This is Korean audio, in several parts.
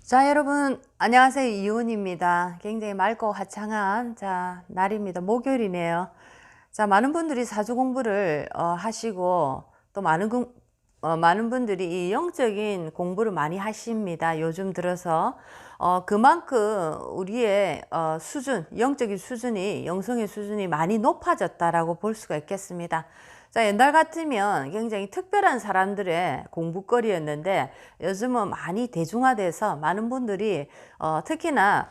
자, 여러분, 안녕하세요. 이은입니다. 굉장히 맑고 화창한, 날입니다. 목요일이네요. 자, 많은 분들이 사주 공부를 하시고, 또 많은 분들이 이 영적인 공부를 많이 하십니다. 요즘 들어서. 그만큼 우리의 영적인 수준이, 영성의 수준이 많이 높아졌다라고 볼 수가 있겠습니다. 자, 옛날 같으면 굉장히 특별한 사람들의 공부거리였는데 요즘은 많이 대중화돼서 많은 분들이 특히나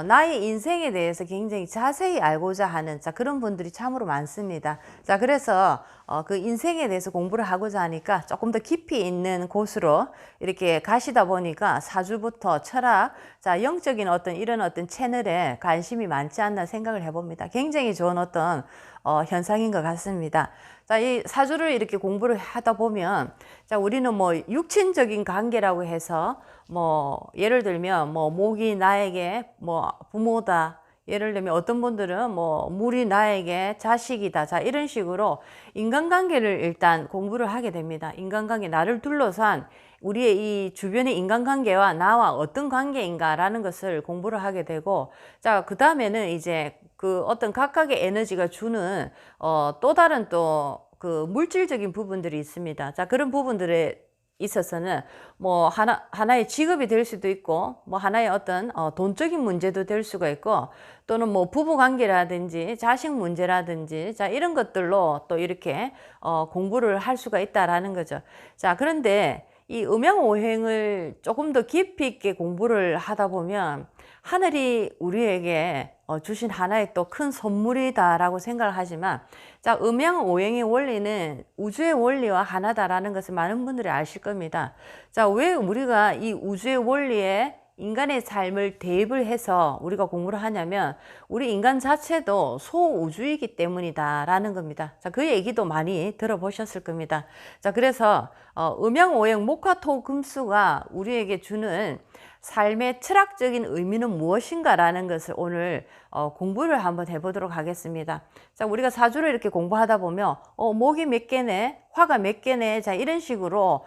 나의 인생에 대해서 굉장히 자세히 알고자 하는 그런 분들이 참으로 많습니다. 자, 그래서 그 인생에 대해서 공부를 하고자 하니까 조금 더 깊이 있는 곳으로 이렇게 가시다 보니까 사주부터 철학, 영적인 이런 채널에 관심이 많지 않나 생각을 해봅니다. 굉장히 좋은 현상인 것 같습니다. 자, 이 사주를 이렇게 공부를 하다 보면, 우리는 뭐 육친적인 관계라고 해서, 예를 들면, 목이 나에게 부모다. 예를 들면 어떤 분들은 물이 나에게 자식이다. 자, 이런 식으로 인간관계를 일단 공부를 하게 됩니다. 인간관계, 나를 둘러싼 우리의 이 주변의 인간관계와 나와 어떤 관계인가라는 것을 공부를 하게 되고, 그 다음에는 이제 그 각각의 에너지가 주는 또 다른 그 물질적인 부분들이 있습니다. 자, 그런 부분들에 있어서는 하나의 직업이 될 수도 있고, 하나의 돈적인 문제도 될 수가 있고, 또는 부부 관계라든지 자식 문제라든지, 이런 것들로 또 이렇게 공부를 할 수가 있다라는 거죠. 자, 그런데 이 음양오행을 조금 더 깊이 있게 공부를 하다 보면 하늘이 우리에게 주신 하나의 또 큰 선물이다라고 생각을 하지만, 음양오행의 원리는 우주의 원리와 하나다라는 것을 많은 분들이 아실 겁니다. 자, 왜 우리가 이 우주의 원리에 인간의 삶을 대입을 해서 우리가 공부를 하냐면, 우리 인간 자체도 소우주이기 때문이다라는 겁니다. 자, 그 얘기도 많이 들어보셨을 겁니다. 자, 그래서 음양오행 목화토금수가 우리에게 주는 삶의 철학적인 의미는 무엇인가라는 것을 오늘 공부를 한번 해보도록 하겠습니다. 자, 우리가 사주를 이렇게 공부하다 보면 목이 몇 개네, 화가 몇 개네, 자, 이런 식으로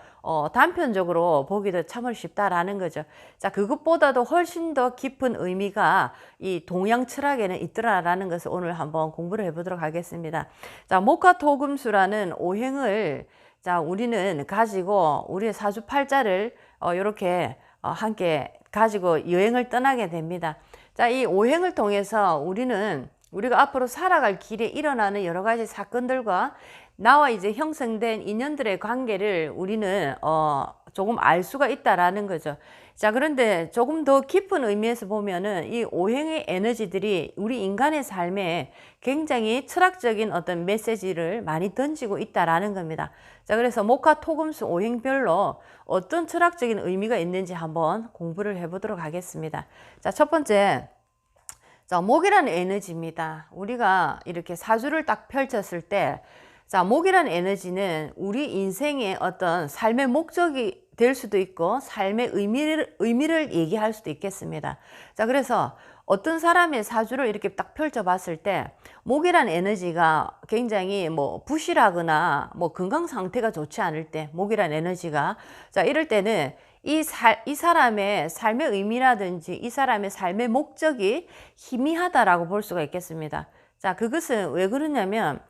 단편적으로 보기도 참을 쉽다라는 거죠. 자, 그것보다도 훨씬 더 깊은 의미가 이 동양 철학에는 있더라라는 것을 오늘 한번 공부를 해보도록 하겠습니다. 자, 목화토금수라는 오행을 우리는 가지고 우리의 사주 팔자를 이렇게 함께 가지고 여행을 떠나게 됩니다. 자, 이 오행을 통해서 우리가 앞으로 살아갈 길에 일어나는 여러 가지 사건들과 나와 이제 형성된 인연들의 관계를 우리는 조금 알 수가 있다라는 거죠. 자, 그런데 조금 더 깊은 의미에서 보면은 이 오행의 에너지들이 우리 인간의 삶에 굉장히 철학적인 메시지를 많이 던지고 있다라는 겁니다. 자, 그래서 목화토금수 오행별로 어떤 철학적인 의미가 있는지 한번 공부를 해보도록 하겠습니다. 자, 첫 번째, 목이라는 에너지입니다. 우리가 이렇게 사주를 딱 펼쳤을 때, 목이라는 에너지는 우리 인생의 삶의 목적이 될 수도 있고 삶의 의미를 얘기할 수도 있겠습니다. 자, 그래서 어떤 사람의 사주를 이렇게 딱 펼쳐 봤을 때 목이라는 에너지가 굉장히 부실하거나 건강 상태가 좋지 않을 때, 목이라는 에너지가, 이럴 때는 이 사람의 삶의 의미라든지 이 사람의 삶의 목적이 희미하다라고 볼 수가 있겠습니다. 자, 그것은 왜 그러냐면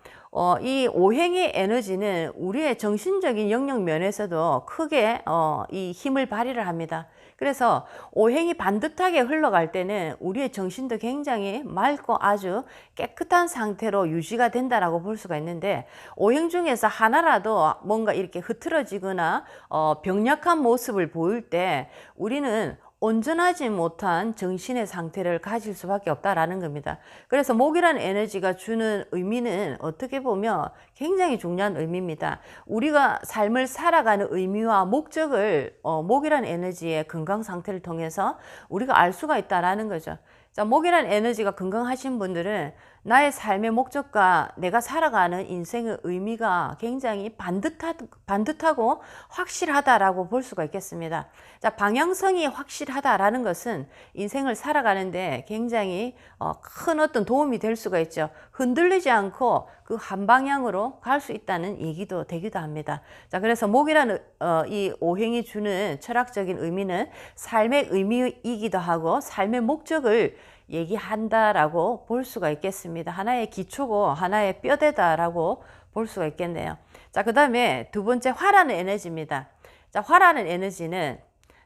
이 오행의 에너지는 우리의 정신적인 영역 면에서도 크게 이 힘을 발휘를 합니다. 그래서 오행이 반듯하게 흘러갈 때는 우리의 정신도 굉장히 맑고 아주 깨끗한 상태로 유지가 된다라고 볼 수가 있는데, 오행 중에서 하나라도 뭔가 이렇게 흐트러지거나 병약한 모습을 보일 때 우리는 온전하지 못한 정신의 상태를 가질 수밖에 없다라는 겁니다. 그래서 목이라는 에너지가 주는 의미는 어떻게 보면 굉장히 중요한 의미입니다. 우리가 삶을 살아가는 의미와 목적을 목이라는 에너지의 건강 상태를 통해서 우리가 알 수가 있다라는 거죠. 자, 목이라는 에너지가 건강하신 분들은 나의 삶의 목적과 내가 살아가는 인생의 의미가 굉장히 반듯하고 확실하다라고 볼 수가 있겠습니다. 자, 방향성이 확실하다라는 것은 인생을 살아가는데 굉장히 큰 도움이 될 수가 있죠. 흔들리지 않고 그 한 방향으로 갈 수 있다는 얘기도 되기도 합니다. 자, 그래서 목이라는 이 오행이 주는 철학적인 의미는 삶의 의미이기도 하고 삶의 목적을 얘기한다라고 볼 수가 있겠습니다. 하나의 기초고 하나의 뼈대다라고 볼 수가 있겠네요. 자, 그 다음에 두 번째 화라는 에너지입니다. 자, 화라는 에너지는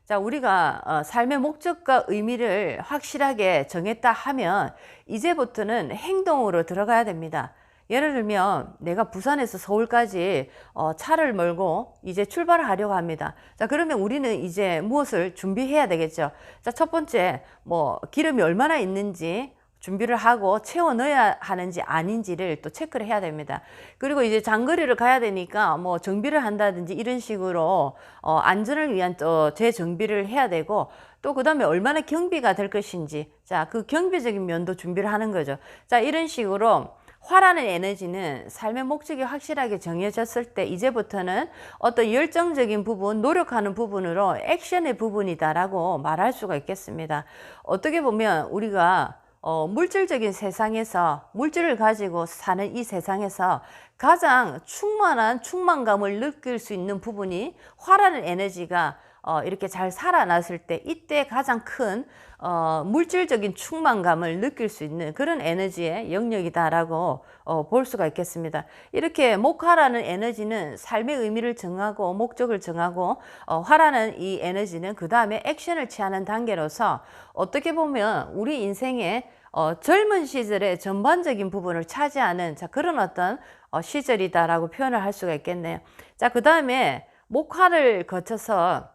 자, 우리가 삶의 목적과 의미를 확실하게 정했다 하면 이제부터는 행동으로 들어가야 됩니다. 예를 들면 내가 부산에서 서울까지 차를 몰고 이제 출발을 하려고 합니다. 자, 그러면 우리는 이제 무엇을 준비해야 되겠죠. 자, 첫 번째 뭐 기름이 얼마나 있는지 준비를 하고 채워 넣어야 하는지 아닌지를 또 체크를 해야 됩니다. 그리고 이제 장거리를 가야 되니까 뭐 정비를 한다든지 이런 식으로 안전을 위한 또 재정비를 해야 되고, 또 그 다음에 얼마나 경비가 될 것인지, 자, 그 경비적인 면도 준비를 하는 거죠. 자, 이런 식으로 화라는 에너지는 삶의 목적이 확실하게 정해졌을 때 이제부터는 어떤 열정적인 부분, 노력하는 부분으로 액션의 부분이다라고 말할 수가 있겠습니다. 어떻게 보면 우리가 물질적인 세상에서 물질을 가지고 사는 이 세상에서 가장 충만한 충만감을 느낄 수 있는 부분이 화라는 에너지가 이렇게 잘 살아났을 때 이때 가장 큰 물질적인 충만감을 느낄 수 있는 그런 에너지의 영역이다라고 볼 수가 있겠습니다. 이렇게 목화라는 에너지는 삶의 의미를 정하고 목적을 정하고, 화라는 이 에너지는 그 다음에 액션을 취하는 단계로서 어떻게 보면 우리 인생의 젊은 시절의 전반적인 부분을 차지하는 자, 그런 어떤 시절이다라고 표현을 할 수가 있겠네요. 자, 그 다음에 목화를 거쳐서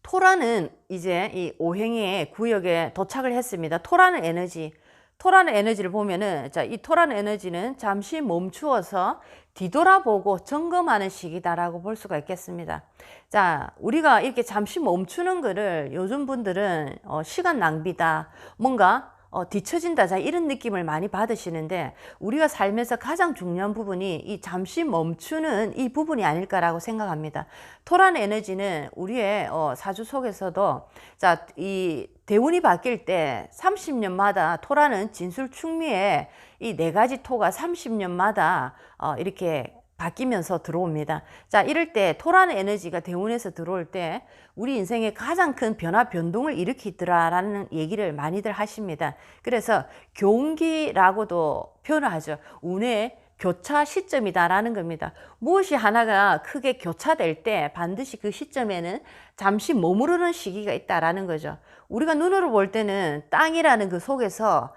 토라는 이제 이 오행의 구역에 도착을 했습니다. 토라는 에너지를 보면은, 자, 이 토라는 에너지는 잠시 멈추어서 뒤돌아보고 점검하는 시기다라고 볼 수가 있겠습니다. 자, 우리가 이렇게 잠시 멈추는 거를 요즘 분들은 시간 낭비다, 뭔가 뒤처진다, 자, 이런 느낌을 많이 받으시는데, 우리가 살면서 가장 중요한 부분이 이 잠시 멈추는 이 부분이 아닐까라고 생각합니다. 토라는 에너지는 우리의 사주 속에서도, 자, 이 대운이 바뀔 때 30년마다 토라는 진술충미에 이 네 가지 토가 30년마다 이렇게 바뀌면서 들어옵니다. 자, 이럴 때 토라는 에너지가 대운에서 들어올 때 우리 인생에 가장 큰 변화, 변동을 일으키더라라는 얘기를 많이들 하십니다. 그래서 교운기라고도 표현을 하죠. 운의 교차 시점이다라는 겁니다. 무엇이 하나가 크게 교차될 때 반드시 그 시점에는 잠시 머무르는 시기가 있다라는 거죠. 우리가 눈으로 볼 때는 땅이라는 그 속에서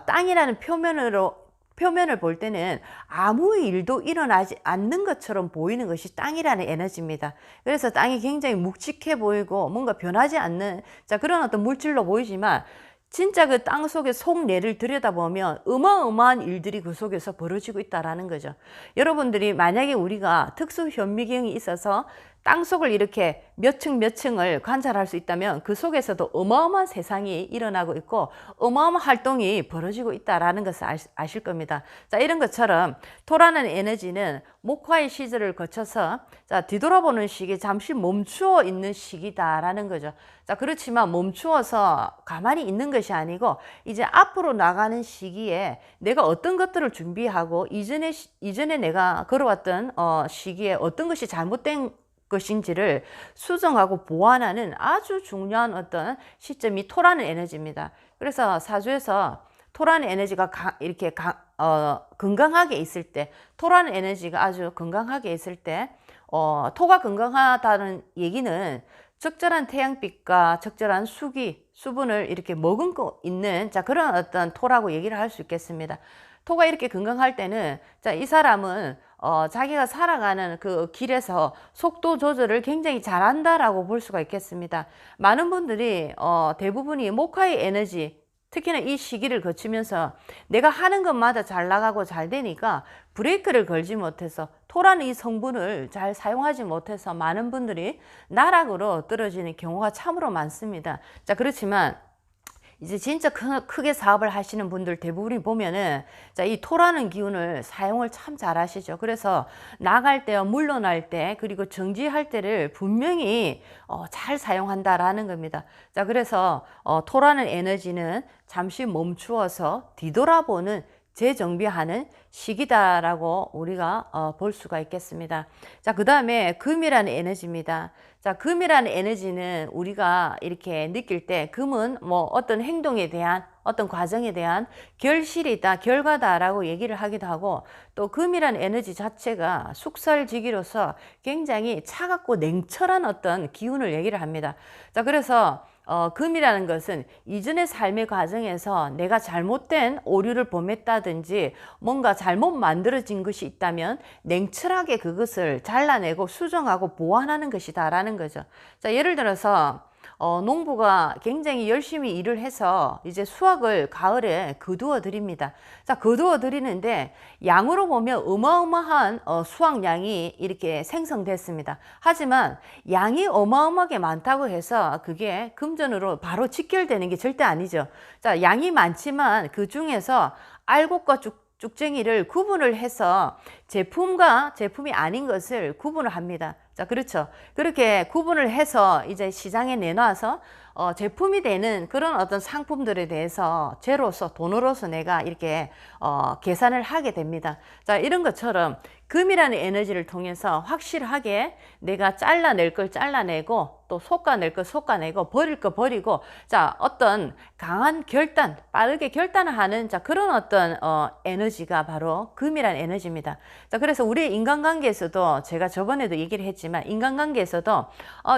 땅이라는 표면을 볼 때는 아무 일도 일어나지 않는 것처럼 보이는 것이 땅이라는 에너지입니다. 그래서 땅이 굉장히 묵직해 보이고 뭔가 변하지 않는, 자, 그런 어떤 물질로 보이지만 진짜 그 땅 속의 속내를 들여다보면 어마어마한 일들이 그 속에서 벌어지고 있다라는 거죠. 여러분들이 만약에 우리가 특수 현미경이 있어서 땅 속을 이렇게 몇 층을 관찰할 수 있다면 그 속에서도 어마어마한 세상이 일어나고 있고 어마어마한 활동이 벌어지고 있다라는 것을 아실 겁니다. 자, 이런 것처럼 토라는 에너지는 목화의 시절을 거쳐서, 자, 뒤돌아보는 시기에 잠시 멈추어 있는 시기다라는 거죠. 자, 그렇지만 멈추어서 가만히 있는 것이 아니고 이제 앞으로 나가는 시기에 내가 어떤 것들을 준비하고 이전에 내가 걸어왔던 시기에 어떤 것이 잘못된 것인지를 수정하고 보완하는 아주 중요한 어떤 시점이 토라는 에너지입니다. 그래서 사주에서 토라는 에너지가 이렇게 건강하게 있을 때, 토라는 에너지가 아주 건강하게 있을 때, 토가 건강하다는 얘기는 적절한 태양빛과 적절한 수분을 이렇게 머금고 있는, 자, 그런 어떤 토라고 얘기를 할 수 있겠습니다. 토가 이렇게 건강할 때는, 자, 이 사람은 자기가 살아가는 그 길에서 속도 조절을 굉장히 잘한다라고 볼 수가 있겠습니다. 많은 분들이 대부분이 목화의 에너지, 특히나 이 시기를 거치면서 내가 하는 것마다 잘 나가고 잘 되니까 브레이크를 걸지 못해서 토라는 이 성분을 잘 사용하지 못해서 많은 분들이 나락으로 떨어지는 경우가 참으로 많습니다. 자, 그렇지만 이제 진짜 크게 사업을 하시는 분들 대부분이 보면은, 자, 이 토라는 기운을 사용을 참 잘 하시죠. 그래서 나갈 때와 물러날 때 그리고 정지할 때를 분명히 잘 사용한다라는 겁니다. 자, 그래서 토라는 에너지는 잠시 멈추어서 뒤돌아보는 재정비하는 시기다라고 우리가 볼 수가 있겠습니다. 자, 그 다음에 금이라는 에너지입니다. 자, 금이라는 에너지는 우리가 이렇게 느낄 때 금은 뭐 어떤 행동에 대한 어떤 과정에 대한 결실이다, 결과다라고 얘기를 하기도 하고, 또 금이라는 에너지 자체가 숙살지기로서 굉장히 차갑고 냉철한 어떤 기운을 얘기를 합니다. 자, 그래서 금이라는 것은 이전의 삶의 과정에서 내가 잘못된 오류를 범했다든지 뭔가 잘못 만들어진 것이 있다면 냉철하게 그것을 잘라내고 수정하고 보완하는 것이다 라는 거죠. 자, 예를 들어서 농부가 굉장히 열심히 일을 해서 이제 수확을 가을에 거두어 드립니다. 자, 거두어 드리는데 양으로 보면 어마어마한 수확량이 이렇게 생성됐습니다. 하지만 양이 어마어마하게 많다고 해서 그게 금전으로 바로 직결되는 게 절대 아니죠. 자, 양이 많지만 그 중에서 알곡과 쭉쟁이를 구분을 해서 제품과 제품이 아닌 것을 구분을 합니다. 자, 그렇죠. 그렇게 구분을 해서 이제 시장에 내놔서 제품이 되는 그런 어떤 상품들에 대해서 재로서 돈으로서 내가 이렇게 계산을 하게 됩니다. 자, 이런 것처럼 금이라는 에너지를 통해서 확실하게 내가 잘라낼 걸 잘라내고 또 솎아낼 걸 솎아내고 버릴 거 버리고, 자, 어떤 강한 결단, 빠르게 결단을 하는, 자, 그런 어떤 에너지가 바로 금이라는 에너지입니다. 자, 그래서 우리 인간관계에서도 제가 저번에도 얘기를 했지만 인간관계에서도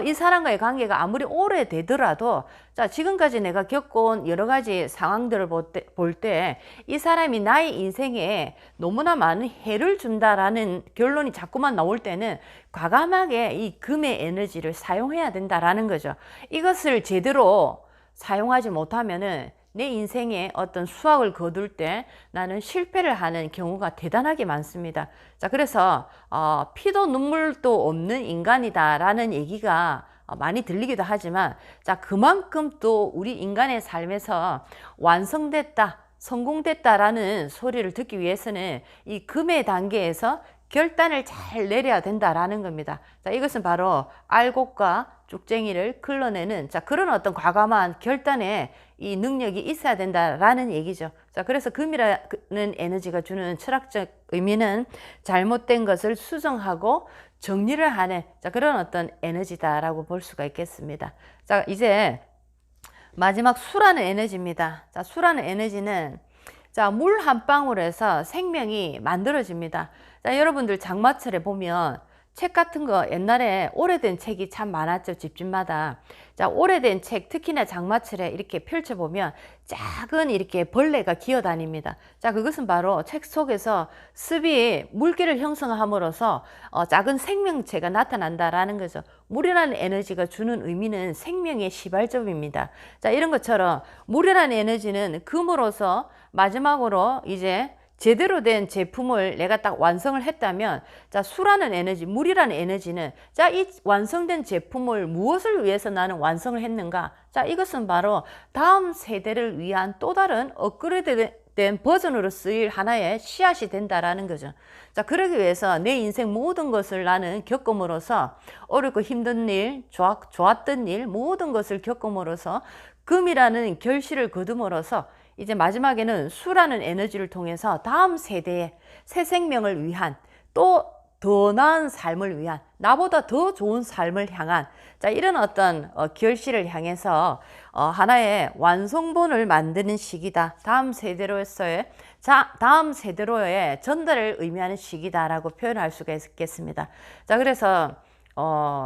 이 사람과의 관계가 아무리 오래되더라도, 자, 지금까지 내가 겪어온 여러 가지 상황들을 볼 때 이 사람이 나의 인생에 너무나 많은 해를 준다라는 결론이 자꾸만 나올 때는 과감하게 이 금의 에너지를 사용해야 된다라는 거죠. 이것을 제대로 사용하지 못하면은 내 인생에 어떤 수확을 거둘 때 나는 실패를 하는 경우가 대단하게 많습니다. 자, 그래서 피도 눈물도 없는 인간이다라는 얘기가 많이 들리기도 하지만, 자, 그만큼 또 우리 인간의 삶에서 완성됐다, 성공됐다라는 소리를 듣기 위해서는 이 금의 단계에서 결단을 잘 내려야 된다라는 겁니다. 자, 이것은 바로 알곡과 쭉쟁이를 걸러내는, 자, 그런 어떤 과감한 결단에 이 능력이 있어야 된다라는 얘기죠. 자, 그래서 금이라는 에너지가 주는 철학적 의미는 잘못된 것을 수정하고 정리를 하는, 자, 그런 어떤 에너지다라고 볼 수가 있겠습니다. 자, 이제 마지막 수라는 에너지입니다. 자, 수라는 에너지는, 자, 물 한 방울에서 생명이 만들어집니다. 자, 여러분들 장마철에 보면 책 같은 거 옛날에 오래된 책이 참 많았죠, 집집마다. 자, 오래된 책, 특히나 장마철에 이렇게 펼쳐보면 작은 이렇게 벌레가 기어다닙니다. 자, 그것은 바로 책 속에서 습이 물기를 형성함으로써 작은 생명체가 나타난다라는 거죠. 물이라는 에너지가 주는 의미는 생명의 시발점입니다. 자, 이런 것처럼 물이라는 에너지는 금으로서 마지막으로 이제 제대로 된 제품을 내가 딱 완성을 했다면, 자, 수라는 에너지, 물이라는 에너지는, 자, 이 완성된 제품을 무엇을 위해서 나는 완성을 했는가? 자, 이것은 바로 다음 세대를 위한 또 다른 업그레이드된 버전으로 쓰일 하나의 씨앗이 된다라는 거죠. 자, 그러기 위해서 내 인생 모든 것을 나는 겪음으로써, 어렵고 힘든 일, 좋았던 일, 모든 것을 겪음으로써 금이라는 결실을 거둠으로써 이제 마지막에는 수라는 에너지를 통해서 다음 세대의 새 생명을 위한, 또 더 나은 삶을 위한, 나보다 더 좋은 삶을 향한, 자, 이런 어떤 결실을 향해서 하나의 완성본을 만드는 시기다. 다음 세대로서의, 자, 다음 세대로의 전달을 의미하는 시기다라고 표현할 수가 있겠습니다. 자, 그래서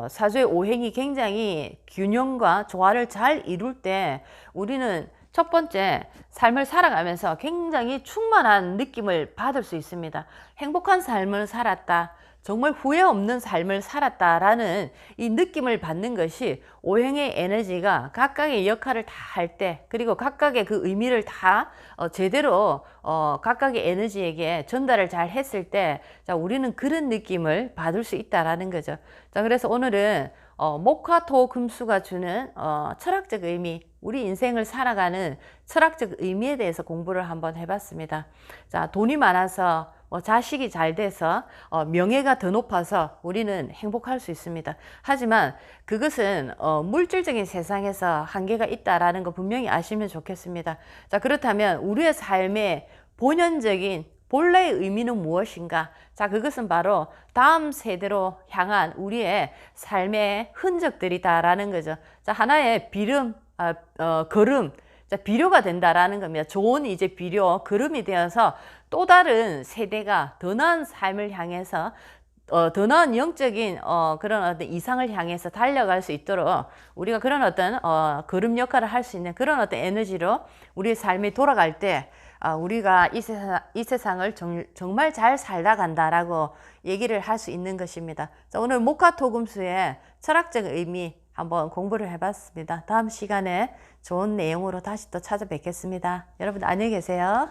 사주의 오행이 굉장히 균형과 조화를 잘 이룰 때 우리는 첫 번째, 삶을 살아가면서 굉장히 충만한 느낌을 받을 수 있습니다. 행복한 삶을 살았다, 정말 후회 없는 삶을 살았다라는 이 느낌을 받는 것이 오행의 에너지가 각각의 역할을 다 할 때, 그리고 각각의 그 의미를 다 제대로 각각의 에너지에게 전달을 잘 했을 때, 자, 우리는 그런 느낌을 받을 수 있다라는 거죠. 자, 그래서 오늘은 목화 토 금수가 주는 철학적 의미, 우리 인생을 살아가는 철학적 의미에 대해서 공부를 한번 해봤습니다. 자, 돈이 많아서 자식이 잘 돼서 명예가 더 높아서 우리는 행복할 수 있습니다. 하지만 그것은 물질적인 세상에서 한계가 있다라는 거 분명히 아시면 좋겠습니다. 자, 그렇다면 우리의 삶에 본연적인 본래의 의미는 무엇인가? 자, 그것은 바로 다음 세대로 향한 우리의 삶의 흔적들이다라는 거죠. 자, 하나의 걸음, 자, 비료가 된다라는 겁니다. 좋은 이제 비료, 걸음이 되어서 또 다른 세대가 더 나은 삶을 향해서 더 나은 영적인 그런 어떤 이상을 향해서 달려갈 수 있도록 우리가 그런 어떤 걸음 역할을 할 수 있는 그런 어떤 에너지로 우리의 삶이 돌아갈 때 우리가 이 세상을 정말 잘 살다 간다라고 얘기를 할 수 있는 것입니다. 자, 오늘 목화토금수의 철학적 의미 한번 공부를 해봤습니다. 다음 시간에 좋은 내용으로 다시 또 찾아뵙겠습니다. 여러분 안녕히 계세요.